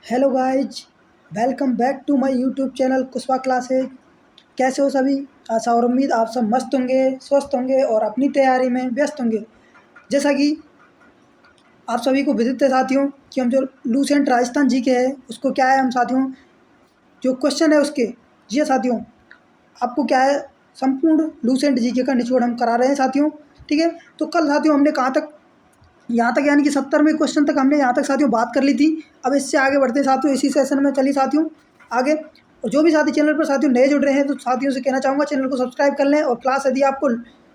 Hello guys, welcome back to my YouTube channel Kushwa classes. कैसे हो सभी? आशा और उम्मीद आप सब मस्त होंगे, स्वस्थ होंगे और अपनी तैयारी में व्यस्त होंगे। जैसा कि आप सभी को विदित है साथियों कि हम जो लूसेंट राजस्थान जी के है उसको क्या है हम साथियों जो क्वेश्चन है उसके जी साथियों आपको क्या है संपूर्ण लूसेंट जी के का निचोड़ हम करा रहे हैं साथियों। ठीक है, तो कल साथियों हमने कहाँ तक, यहाँ तक यानी कि 70वें क्वेश्चन तक हमने यहाँ तक साथियों बात कर ली थी। अब इससे आगे बढ़ते हैं साथियों, इसी सेशन में चलिए साथियों आगे। और जो भी साथी चैनल पर साथियों नए जुड़ रहे हैं तो साथियों से कहना चाहूँगा चैनल को सब्सक्राइब कर लें, और क्लास यदि आपको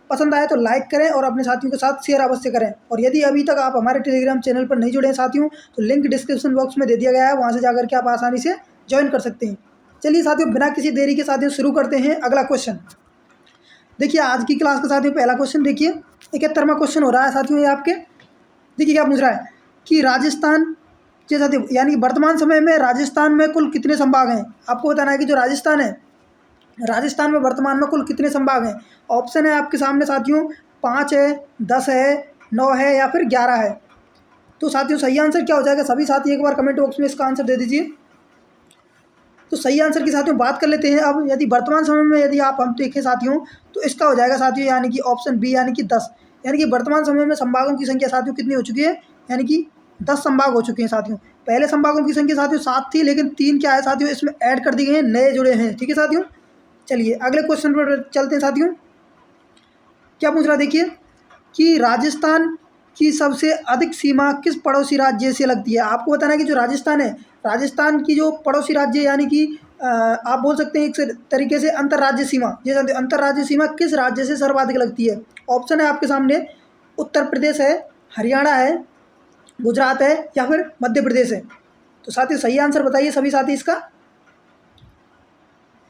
पसंद आए तो लाइक करें और अपने साथियों के साथ शेयर अवश्य करें। और यदि अभी तक आप हमारे टेलीग्राम चैनल पर नहीं जुड़े हैं साथियों तो लिंक डिस्क्रिप्शन बॉक्स में दे दिया गया है, वहाँ से जाकर के आप आसानी से ज्वाइन कर सकते हैं। चलिए साथियों बिना किसी देरी के साथियों शुरू करते हैं अगला क्वेश्चन। देखिए आज की क्लास का साथियों पहला क्वेश्चन देखिए, 71वां क्वेश्चन हो रहा है साथियों ये आपके। देखिए क्या पूछ रहा है कि राजस्थान के साथियों यानी कि वर्तमान समय में राजस्थान में कुल कितने संभाग हैं। आपको बताना है कि जो राजस्थान है, राजस्थान में वर्तमान में कुल कितने संभाग हैं। ऑप्शन है आपके सामने साथियों, 5 है, 10 है, 9 है या फिर 11 है। तो साथियों सही आंसर क्या हो जाएगा, सभी साथी एक बार कमेंट बॉक्स में इसका आंसर दे दीजिए। तो सही आंसर की साथियों बात कर लेते हैं। अब यदि वर्तमान समय में यदि आप हम देखें साथियों तो इसका हो जाएगा साथियों यानी कि ऑप्शन बी यानी कि 10। यानी कि वर्तमान समय में संभागों की संख्या साथियों कितनी हो चुकी है, यानी कि 10 संभाग हो चुके हैं साथियों। पहले संभागों की संख्या साथियों 7 थी, लेकिन 3 क्या है साथियों इसमें ऐड कर दी गई हैं, नए जुड़े हैं। ठीक है साथियों, चलिए अगले क्वेश्चन पर चलते हैं साथियों। क्या पूछ रहा है देखिए कि राजस्थान की सबसे अधिक सीमा किस पड़ोसी राज्य से लगती है। आपको बताना है कि जो राजस्थान है, राजस्थान की जो पड़ोसी राज्य यानी कि आप बोल सकते हैं एक तरीके से अंतर्राज्य सीमा, ये जानते हो अंतर्राज्य सीमा किस राज्य से सर्वाधिक लगती है। ऑप्शन है आपके सामने, उत्तर प्रदेश है, हरियाणा है, गुजरात है या फिर मध्य प्रदेश है। तो साथियों सही आंसर बताइए सभी साथी इसका।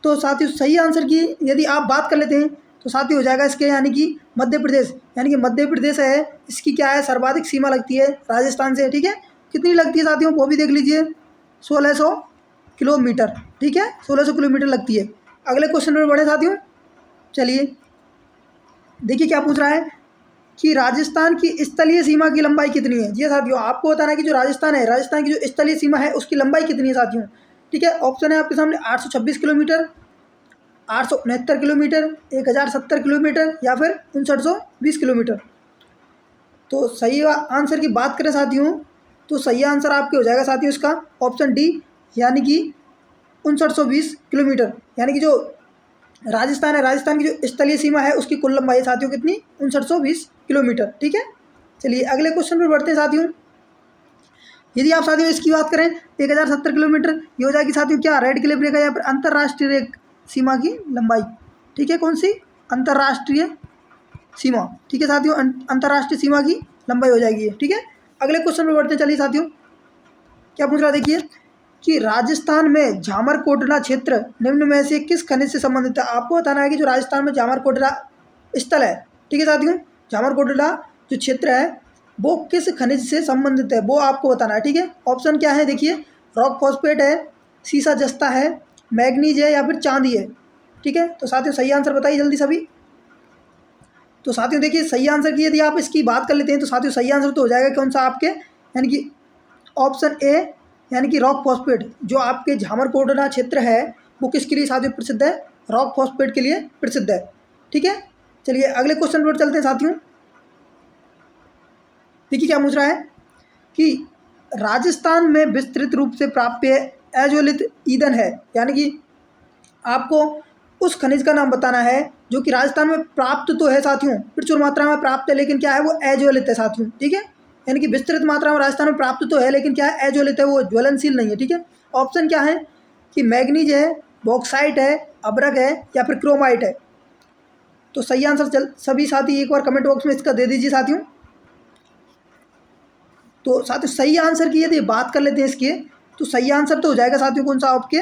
तो साथियों सही आंसर की यदि आप बात कर लेते हैं तो साथियों हो जाएगा इसके यानी कि मध्य प्रदेश। यानी कि मध्य प्रदेश है, इसकी क्या है सर्वाधिक सीमा लगती है राजस्थान से। ठीक है, कितनी लगती है साथियों वो भी देख लीजिए, 1600 किलोमीटर। ठीक है, 1600 किलोमीटर लगती है। अगले क्वेश्चन पर बढ़े साथियों, चलिए देखिए क्या पूछ रहा है कि राजस्थान की स्थलीय सीमा की लंबाई कितनी है। जी साथियों आपको बताना है कि जो राजस्थान है, राजस्थान की जो स्थलीय सीमा है उसकी लंबाई कितनी है साथियों। ठीक है, ऑप्शन है आपके सामने, 826 किलोमीटर, 869 किलोमीटर, 1070 किलोमीटर या फिर 5920 किलोमीटर। तो सही आंसर की बात करें साथियों तो सही आंसर आपके हो जाएगा साथियों इसका ऑप्शन डी, यानी कि 5920 किलोमीटर। यानी कि जो राजस्थान है, राजस्थान की जो स्थलीय सीमा है उसकी कुल लंबाई साथियों कितनी, 5920 किलोमीटर। ठीक है, चलिए अगले क्वेश्चन पर बढ़ते हैं साथियों। यदि आप साथियों इसकी बात करें 1070 किलोमीटर, ये हो जाएगी साथियों क्या, रेड क्लिफ रेखा या फिर अंतर्राष्ट्रीय सीमा की लंबाई। ठीक है, कौन सी, अंतर्राष्ट्रीय सीमा। ठीक है साथियों, अंतर्राष्ट्रीय सीमा की लंबाई हो जाएगी। ठीक है, अगले क्वेश्चन पर बढ़ते हैं। चलिए साथियों क्या पूछ रहा देखिए कि राजस्थान में झामरकोटला क्षेत्र निम्न में से किस खनिज से संबंधित है। आपको बताना है कि जो राजस्थान में झामरकोटला स्थल है, ठीक है साथियों, झामरकोटला जो क्षेत्र है वो किस खनिज से संबंधित है वो आपको बताना है। ठीक है, ऑप्शन क्या है देखिए, रॉक फॉस्फेट है, सीसा जस्ता है, मैग्नीज है या फिर चांदी है। ठीक है, तो साथियों सही आंसर बताइए जल्दी सभी। तो साथियों देखिए सही आंसर की यदि आप इसकी बात कर लेते हैं तो साथियों सही आंसर तो हो जाएगा कौन सा आपके, यानी कि ऑप्शन ए, यानी कि रॉक फॉस्फेट। जो आपके झामरकोटला क्षेत्र है वो किसके लिए साथियों प्रसिद्ध है, रॉक फॉस्फेट के लिए प्रसिद्ध है। ठीक है, चलिए अगले क्वेश्चन पर चलते हैं साथियों। देखिए क्या पूछ रहा है कि राजस्थान में विस्तृत रूप से प्राप्य अज्वलित ईंधन है। यानी कि आपको उस खनिज का नाम बताना है जो कि राजस्थान में प्राप्त तो है साथियों, प्रचुर मात्रा में प्राप्त है, लेकिन क्या है वो अज्वलित है साथियों। ठीक है, यानी कि विस्तृत मात्रा में राजस्थान में प्राप्त तो है लेकिन क्या है अज्वलित है, वो ज्वलनशील नहीं है। ठीक है, ऑप्शन क्या है कि मैग्नीज है, बॉक्साइट है, अब्रक है या फिर क्रोमाइट है। तो सही आंसर सभी साथी एक बार कमेंट बॉक्स में इसका दे दीजिए साथियों। तो साथियों सही आंसर की यदि बात कर लेते हैं इसके तो सही आंसर तो हो जाएगा साथियों कौन सा आपके,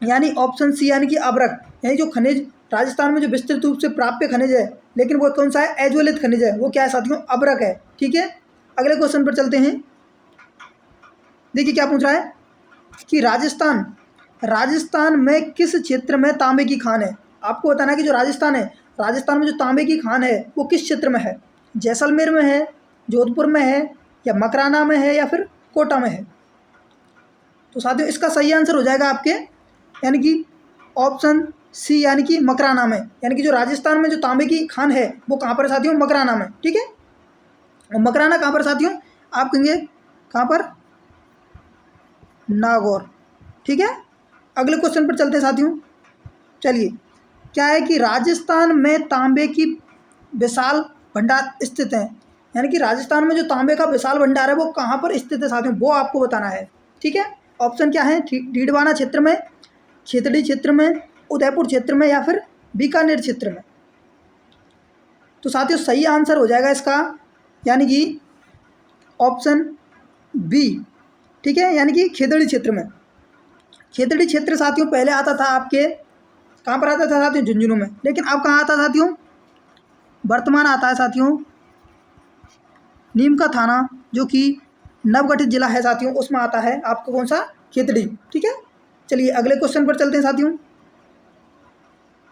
यानी ऑप्शन सी, यानी कि अब्रक। यानी जो खनिज राजस्थान में जो विस्तृत रूप से प्राप्य खनिज है लेकिन वो कौन सा है, अज्वलित खनिज है, वो क्या है साथियों, अब्रक है। ठीक है, अगले क्वेश्चन पर चलते हैं। देखिए क्या पूछ रहा है कि राजस्थान राजस्थान में किस क्षेत्र में तांबे की खान है। आपको बताना है कि जो राजस्थान है, राजस्थान में जो तांबे की खान है वो किस क्षेत्र में है, जैसलमेर में है, जोधपुर में है या मकराना में है या फिर कोटा में है। तो साथियों इसका सही आंसर हो जाएगा आपके यानी कि ऑप्शन सी यानी कि मकराना में, यानी कि जो राजस्थान में जो तांबे की खान है वो कहाँ पर साथियों, मकराना में। ठीक है, और मकराना कहाँ पर साथियों, आप कहेंगे कहाँ पर, नागौर। ठीक है, अगले क्वेश्चन पर चलते हैं साथियों। चलिए, क्या है कि राजस्थान में तांबे की विशाल भंडार स्थित है, यानी कि राजस्थान में जो तांबे का विशाल भंडार है वो कहाँ पर स्थित है साथियों, वो आपको बताना है। ठीक है, ऑप्शन क्या है, डीडवाना क्षेत्र में, खेतड़ी क्षेत्र में, उदयपुर क्षेत्र में, या फिर बीकानेर क्षेत्र में। तो साथियों सही आंसर हो जाएगा इसका यानी कि ऑप्शन बी। ठीक है, यानी कि खेतड़ी क्षेत्र में। खेतड़ी क्षेत्र साथियों पहले आता था आपके कहाँ पर आता था साथियों, झुंझुनू में, लेकिन अब कहाँ आता साथियों, वर्तमान आता है साथियों नीम का थाना, जो कि नवगठित जिला है साथियों, उसमें आता है आपको कौन सा, खेतड़ी। ठीक है, चलिए अगले क्वेश्चन पर चलते हैं साथियों।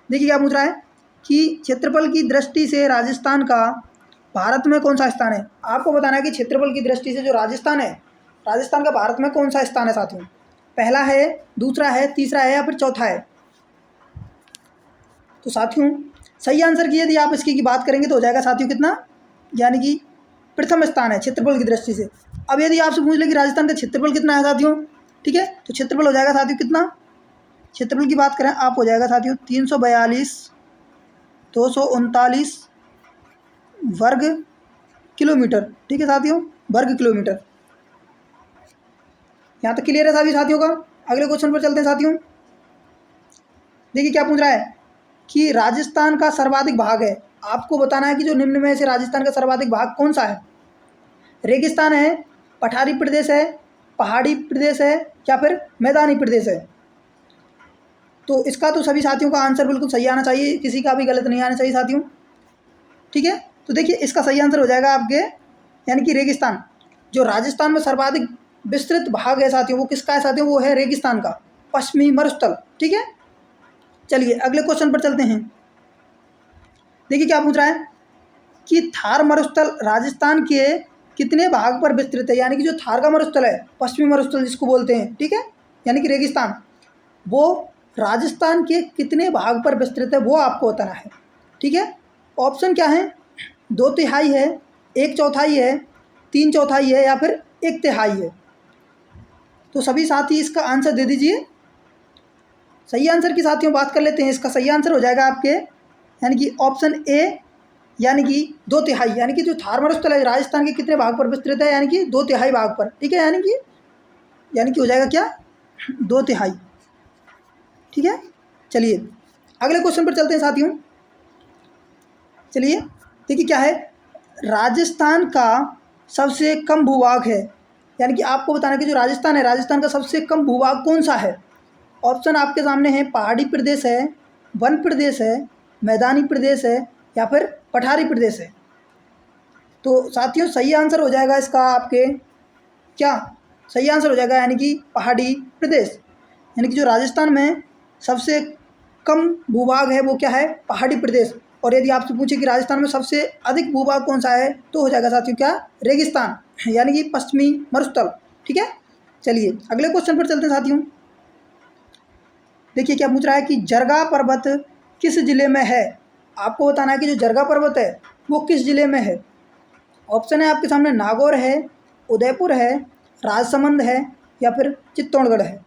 देखिए क्या पूछ रहा है कि क्षेत्रफल की दृष्टि से राजस्थान का भारत में कौन सा स्थान है। आपको बताना है कि क्षेत्रफल की दृष्टि से जो राजस्थान है, राजस्थान का भारत में कौन सा स्थान है साथियों, पहला है, दूसरा है, तीसरा है, या फिर चौथा है। तो साथियों सही आंसर की यदि आप इसकी बात करेंगे तो हो जाएगा साथियों कितना, यानी कि प्रथम स्थान है क्षेत्रफल की दृष्टि से। अब यदि आपसे पूछ ले कि राजस्थान का क्षेत्रफल कितना है साथियों, ठीक है, तो क्षेत्रफल हो जाएगा साथियों कितना, क्षेत्रफल की बात करें आप हो जाएगा साथियों 342,239 वर्ग किलोमीटर। ठीक है साथियों, वर्ग किलोमीटर। यहाँ तक क्लियर है सभी साथियों का। अगले क्वेश्चन पर चलते हैं साथियों। देखिए क्या पूछ रहा है कि राजस्थान का सर्वाधिक भाग है, आपको बताना है कि जो निम्न में से राजस्थान का सर्वाधिक भाग कौन सा है। रेगिस्तान है, पठारी प्रदेश है, पहाड़ी प्रदेश है, या फिर मैदानी प्रदेश है। तो इसका तो सभी साथियों का आंसर बिल्कुल सही आना चाहिए, किसी का भी गलत नहीं आना चाहिए साथियों। ठीक है, तो देखिए इसका सही आंसर हो जाएगा आपके यानी कि रेगिस्तान। जो राजस्थान में सर्वाधिक विस्तृत भाग है साथियों वो किसका है साथियों, वो है रेगिस्तान का, पश्चिमी मरुस्थल। ठीक है, चलिए अगले क्वेश्चन पर चलते हैं। देखिए क्या पूछ रहा है कि थार मरुस्थल राजस्थान के कितने भाग पर विस्तृत है, यानी कि जो थार का मरुस्थल है, पश्चिमी मरुस्थल जिसको बोलते हैं, ठीक है, यानी कि रेगिस्तान, वो राजस्थान के कितने भाग पर विस्तृत है वो आपको बताना है। ठीक है, ऑप्शन क्या है, 2/3 है, 1/4 है, 3/4 है, या फिर 1/3 है। तो सभी साथी इसका आंसर दे दीजिए। सही आंसर की साथियों बात कर लेते हैं। इसका सही आंसर हो जाएगा आपके यानी कि ऑप्शन ए, यानी कि 2/3, यानी कि जो थार मरुस्थल है राजस्थान के कितने भाग पर विस्तृत है, यानी कि 2/3 भाग पर। ठीक है, यानी कि हो जाएगा क्या, 2/3। ठीक है, चलिए अगले क्वेश्चन पर चलते हैं साथियों। चलिए देखिए क्या है, राजस्थान का सबसे कम भूभाग है, यानी कि आपको बताना कि जो राजस्थान है, राजस्थान का सबसे कम भूभाग कौन सा है। ऑप्शन आपके सामने है, पहाड़ी प्रदेश है, वन प्रदेश है, मैदानी प्रदेश है, या फिर पठारी प्रदेश है। तो साथियों सही आंसर हो जाएगा इसका आपके क्या, सही आंसर हो जाएगा यानी कि पहाड़ी प्रदेश, यानी कि जो राजस्थान में सबसे कम भूभाग है वो क्या है, पहाड़ी प्रदेश। और यदि आपसे पूछे कि राजस्थान में सबसे अधिक भूभाग कौन सा है तो हो जाएगा साथियों क्या, रेगिस्तान, यानी कि पश्चिमी मरुस्थल। ठीक है, चलिए अगले क्वेश्चन पर चलते हैं साथियों। देखिए क्या पूछ रहा है कि जरगा पर्वत किस जिले में है। आपको बताना है कि जो जरगा पर्वत है वो किस जिले में है। ऑप्शन है आपके सामने, नागौर है, उदयपुर है, राजसमंद है, या फिर चित्तौड़गढ़ है।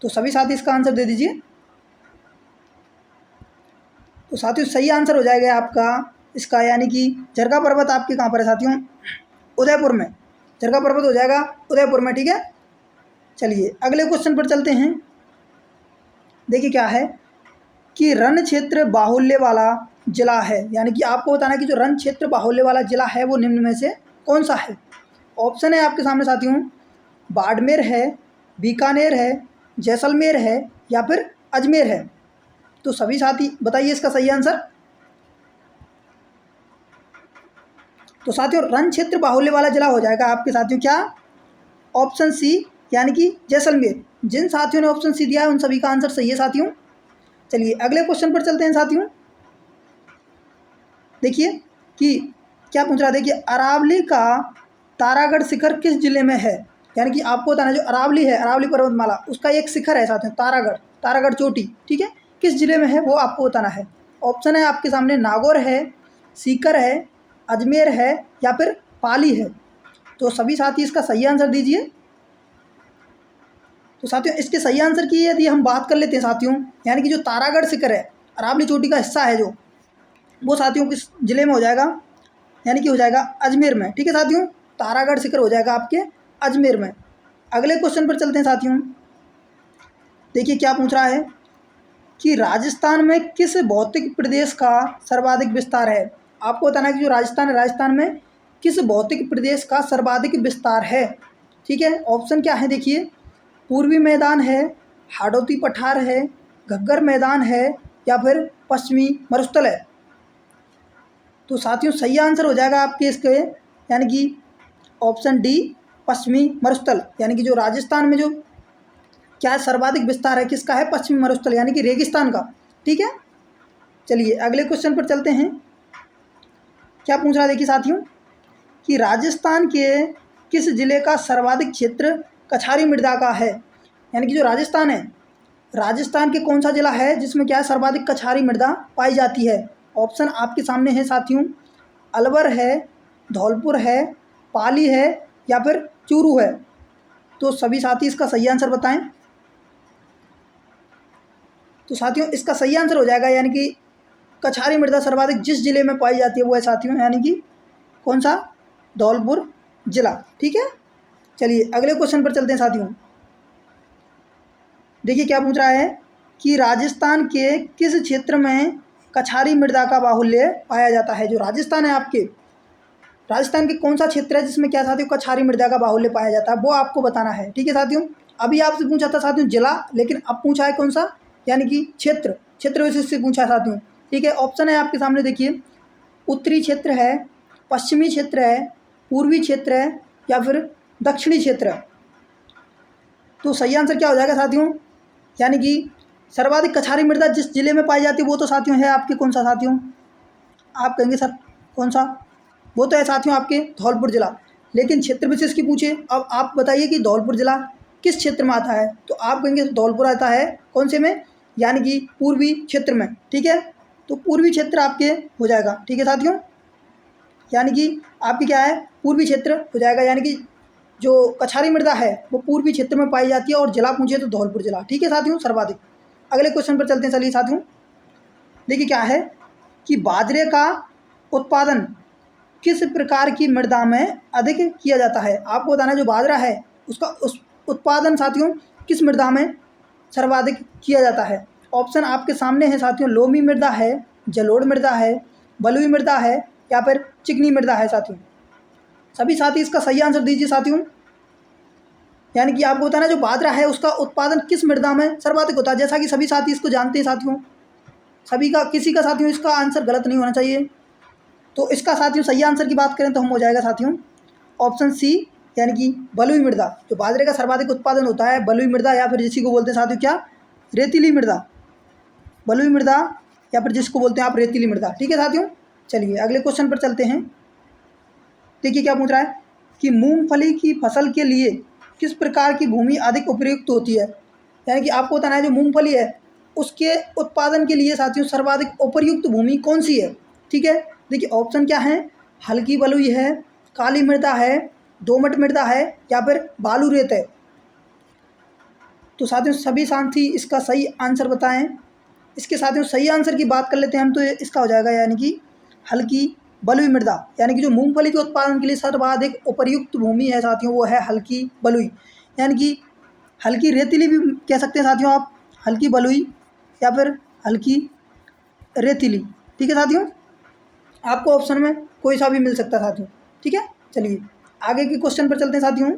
तो सभी साथी इसका आंसर दे दीजिए। तो साथियों सही आंसर हो जाएगा आपका इसका यानी कि जरगा पर्वत आपके कहाँ पर है साथियों, उदयपुर में। जरगा पर्वत हो जाएगा उदयपुर में। ठीक है, चलिए अगले क्वेश्चन पर चलते हैं। देखिए क्या है कि रण क्षेत्र बाहुल्य वाला जिला है, यानी कि आपको बताना है कि जो रण क्षेत्र बाहुल्य वाला जिला है वो निम्न में से कौन सा है। ऑप्शन है आपके सामने साथियों, बाड़मेर है, बीकानेर है, जैसलमेर है, या फिर अजमेर है। तो सभी साथी बताइए इसका सही आंसर। तो साथियों रण क्षेत्र बाहुल्य वाला जिला हो जाएगा आपके साथियों क्या, ऑप्शन सी, यानी कि जैसलमेर। जिन साथियों ने ऑप्शन सी दिया है उन सभी का आंसर सही है साथियों। चलिए अगले क्वेश्चन पर चलते हैं साथियों। देखिए कि क्या पूछ रहा है, देखिए अरावली का तारागढ़ शिखर किस जिले में है, यानी कि आपको बताना जो अरावली है, अरावली पर्वतमाला, उसका एक शिखर है साथियों तारागढ़, तारागढ़ चोटी, ठीक है, किस जिले में है वो आपको बताना है। ऑप्शन है आपके सामने नागौर है, सीकर है, अजमेर है या फिर पाली है। तो सभी साथी इसका सही आंसर दीजिए। तो साथियों इसके सही आंसर की यदि हम बात कर लेते हैं साथियों, यानी कि जो तारागढ़ शिखर है, अरावली चोटी का हिस्सा है जो, वो साथियों किस जिले में हो जाएगा, यानी कि हो जाएगा अजमेर में, ठीक है साथियों, तारागढ़ शिखर हो जाएगा आपके अजमेर में। अगले क्वेश्चन पर चलते हैं साथियों। देखिए क्या पूछ रहा है कि राजस्थान में किस भौतिक प्रदेश का सर्वाधिक विस्तार है। आपको बताना है कि जो राजस्थान है, राजस्थान में किस भौतिक प्रदेश का सर्वाधिक विस्तार है, ठीक है। ऑप्शन क्या है देखिए, पूर्वी मैदान है, हाड़ौती पठार है, घग्गर मैदान है या फिर पश्चिमी मरुस्थल है। तो साथियों सही आंसर हो जाएगा आपके इसके, यानी कि ऑप्शन डी पश्चिमी मरुस्थल, यानी कि जो राजस्थान में जो क्या सर्वाधिक विस्तार है किसका है, पश्चिमी मरुस्थल यानी कि रेगिस्तान का, ठीक है। चलिए अगले क्वेश्चन पर चलते हैं। क्या पूछ रहा है देखिए साथियों कि राजस्थान के किस जिले का सर्वाधिक क्षेत्र कछारी मृदा का है, यानी कि जो राजस्थान है, राजस्थान के कौन सा जिला है जिसमें क्या है सर्वाधिक कछारी मृदा पाई जाती है। ऑप्शन आपके सामने है साथियों, अलवर है, धौलपुर है, पाली है या फिर चूरू है। तो सभी साथी इसका सही आंसर बताएं। तो साथियों इसका सही आंसर हो जाएगा, यानी कि कछारी मृदा सर्वाधिक जिस जिले में पाई जाती है वो है साथियों, यानी कि कौन सा, धौलपुर जिला, ठीक है। चलिए अगले क्वेश्चन पर चलते हैं साथियों। देखिए क्या पूछ रहा है कि राजस्थान के किस क्षेत्र में कछारी मृदा का बाहुल्य पाया जाता है। जो राजस्थान है आपके, राजस्थान के कौन सा क्षेत्र है जिसमें क्या साथियों कछारी मृदा का बाहुल्य पाया जाता है, वो आपको बताना है, ठीक है साथियों। अभी आपसे पूछा था साथियों जिला, लेकिन अब पूछा है कौन सा, यानी कि क्षेत्र, क्षेत्र विशेष से पूछा है साथियों, ठीक है। ऑप्शन है आपके सामने देखिए, उत्तरी क्षेत्र है, पश्चिमी क्षेत्र है, पूर्वी क्षेत्र है या फिर दक्षिणी क्षेत्र है। तो सही आंसर क्या हो जाएगा साथियों, यानी कि सर्वाधिक कछारी मृदा जिस जिले में पाई जाती है वो तो साथियों है आपके कौन सा साथियों, आप कहेंगे सर कौन सा, वो तो है साथियों आपके धौलपुर जिला। लेकिन क्षेत्र विशेष की पूछे, अब आप बताइए कि धौलपुर जिला किस क्षेत्र में आता है, तो आप कहेंगे धौलपुर आता है कौन से में, यानी कि पूर्वी क्षेत्र में, ठीक है। तो पूर्वी क्षेत्र आपके हो जाएगा, ठीक है साथियों, यानी कि आपकी क्या है पूर्वी क्षेत्र हो जाएगा, यानी कि जो कछारी मृदा है वो पूर्वी क्षेत्र में पाई जाती है, और जिला पूछे तो धौलपुर जिला, ठीक है साथियों सर्वाधिक। अगले क्वेश्चन पर चलते हैं चलिए साथियों। देखिए क्या है कि बाजरे का उत्पादन किस प्रकार की मृदा में अधिक किया जाता है। आपको बताना है जो बाजरा है उसका उस उत्पादन साथियों किस मृदा में सर्वाधिक किया जाता है। ऑप्शन आपके सामने है साथियों, लोमी मृदा है, जलोढ़ मृदा है, बलुई मृदा है या फिर चिकनी मृदा है साथियों। सभी साथी इसका सही आंसर दीजिए साथियों। यानी कि आपको बताना जो बाजरा है उसका उत्पादन किस मृदा में सर्वाधिक होता है, जैसा कि सभी साथी इसको जानते हैं साथियों, सभी का किसी का साथियों इसका आंसर गलत नहीं होना चाहिए। तो इसका साथियों सही आंसर की बात करें तो हम हो जाएगा साथियों ऑप्शन सी, यानी कि बलुई मृदा। जो बाजरे का सर्वाधिक उत्पादन होता है बलुई मृदा, या फिर जिसी को बोलते हैं साथियों क्या, रेतीली मृदा, बलुई मृदा या फिर जिसको बोलते हैं आप रेतीली मृदा, ठीक है साथियों। चलिए अगले क्वेश्चन पर चलते हैं। देखिए क्या पूछ रहा है कि मूंगफली की फसल के लिए किस प्रकार की भूमि अधिक उपयुक्त होती है। यानी कि आपको बताना है जो मूंगफली है उसके उत्पादन के लिए साथियों सर्वाधिक उपयुक्त भूमि कौन सी है, ठीक है। देखिए ऑप्शन क्या है, हल्की बलुई है, काली मृदा है, दोमट मृदा है या फिर बालू रेत है। तो साथियों सभी साथी इसका सही आंसर बताएं। इसके साथियों सही आंसर की बात कर लेते हैं हम, तो इसका हो जाएगा यानी कि हल्की बलुई मृदा, यानी कि जो मूंगफली के उत्पादन के लिए सर्वाधिक उपयुक्त भूमि है साथियों वो है हल्की बलुई, यानी कि हल्की रेतीली भी कह सकते हैं साथियों आप, हल्की बलुई या फिर हल्की रेतीली, ठीक है साथियों। आपको ऑप्शन में कोई सा भी मिल सकता है साथियों, ठीक है। चलिए आगे के क्वेश्चन पर चलते हैं साथियों।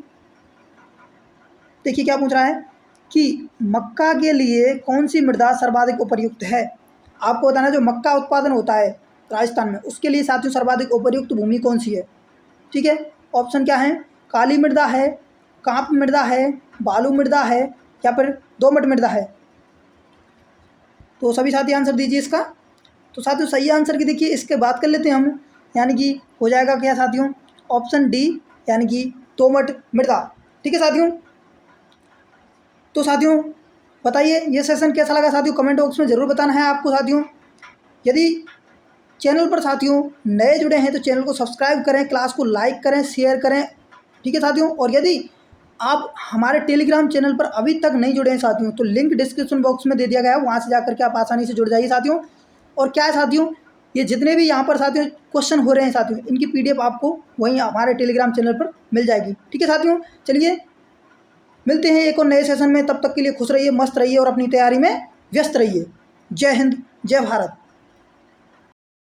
देखिए क्या पूछ रहा है कि मक्का के लिए कौन सी मृदा सर्वाधिक उपयुक्त है। आपको बताना जो मक्का उत्पादन होता है राजस्थान में उसके लिए साथियों सर्वाधिक उपयुक्त भूमि कौन सी है, ठीक है। ऑप्शन क्या है, काली मृदा है, कांप मृदा है, बालू मृदा है या फिर दोमट मृदा है। तो सभी साथी आंसर दीजिए इसका। तो साथियों सही आंसर की देखिए इसके बात कर लेते हैं हम, यानी कि हो जाएगा क्या साथियों ऑप्शन डी, यानी कि दोमट मृदा, ठीक है साथियों। तो साथियों बताइए ये सेशन कैसा लगा साथियों, कमेंट बॉक्स में ज़रूर बताना है आपको साथियों। यदि चैनल पर साथियों नए जुड़े हैं तो चैनल को सब्सक्राइब करें, क्लास को लाइक करें, शेयर करें, ठीक है साथियों। और यदि आप हमारे टेलीग्राम चैनल पर अभी तक नहीं जुड़े हैं साथियों तो लिंक डिस्क्रिप्शन बॉक्स में दे दिया गया है, वहाँ से जाकर के आप आसानी से जुड़ जाइए साथियों। और क्या है साथियों, ये जितने भी यहाँ पर साथियों क्वेश्चन हो रहे हैं साथियों, इनकी PDF आपको वहीं हमारे टेलीग्राम चैनल पर मिल जाएगी, ठीक है साथियों। चलिए मिलते हैं एक और नए सेशन में, तब तक के लिए खुश रहिए, मस्त रहिए और अपनी तैयारी में व्यस्त रहिए। जय हिंद, जय भारत।